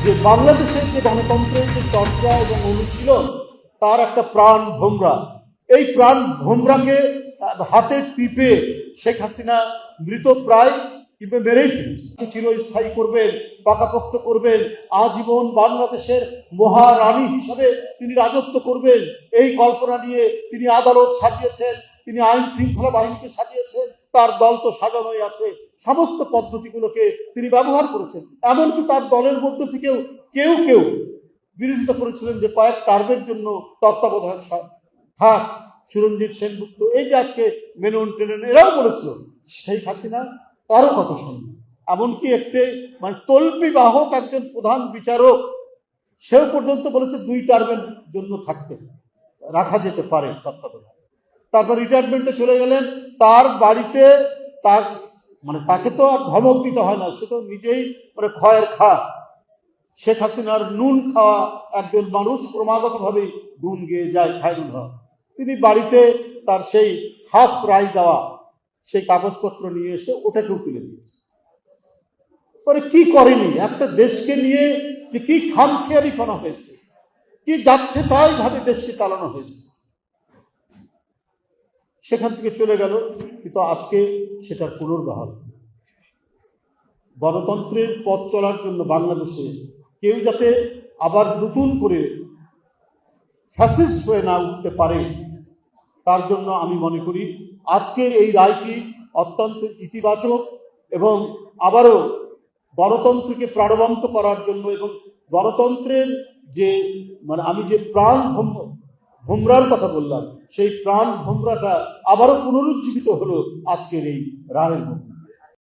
যে বাংলাদেশের যে গণতন্ত্রের যে চর্চা এবং অনুশীলন তার একটা প্রাণ ভোমরা, এই প্রাণ ভোমরাকে হাতের টিপে শেখ হাসিনা মৃতপ্রায় কিংবা মেরেই ফেলেছে। চিরস্থায়ী করবেন, পাকাপোক্ত করবেন, আজীবন বাংলাদেশের মহারানী হিসাবে তিনি রাজত্ব করবেন, এই কল্পনা নিয়ে তিনি আদালত সাজিয়েছেন, তিনি আইন শৃঙ্খলা বাহিনীকে সাজিয়েছেন, তার দল তো সাজানোই আছে, সমস্ত পদ্ধতিগুলোকে তিনি ব্যবহার করেছেন। এমনকি তার দলের মধ্যে থেকেও কেউ কেউ বিরোধিতা করেছিলেন যে কয়েক টার্মের জন্য তত্ত্বাবধায়ক থাক সুরঞ্জিত সেনগুপ্ত, এই যে আজকে মেনন টেনন, এরাও বলেছিল শেখ হাসিনা কারো কথা শুনবে। এমনকি একটি তল্পি বাহক একজন প্রধান বিচারক সেও পর্যন্ত বলেছে 2 টার্মের জন্য থাকতে রাখা যেতে পারে তত্ত্বাবধায়ক। তারপর রিটায়ারমেন্টে চলে গেলেন, তার বাড়িতে তার তাকে তো আর ধমক দিতে হয় না, সে তো নিজেই খয়ের খা, শেখ হাসিনার নুন খাওয়া একজন মানুষ, ক্রমাগতভাবেই নুন গেয়ে যায় খায়রুল হক। তিনি বাড়িতে তার সেই হাফ রায় দেওয়া সেই কাগজপত্র নিয়ে এসে ওটাকেও তুলে দিয়েছে। কি করেনি একটা দেশকে নিয়ে, যে কি খামখেয়ালিপনা হয়েছে, কি যাচ্ছে তাই ভাবে দেশকে চালানো হয়েছে। সেখান থেকে চলে গেল, কিন্তু আজকে সেটার পুনর্বহাল। গণতন্ত্রের পথ চলার জন্য বাংলাদেশে কেউ যাতে আবার নতুন করে ফ্যাসিস্ট হয়ে না উঠতে পারে, তার জন্য আমি মনে করি আজকের এই রায়টি অত্যন্ত ইতিবাচক এবং আবারও গণতন্ত্রকে প্রাণবন্ত করার জন্য এবং গণতন্ত্রের যে আমি যে প্রাণ ভোমরার কথা বললাম, সেই প্রাণ ভোমরাটা আবারও পুনরুজ্জীবিত হলো আজকের এই রায়ের মধ্যে।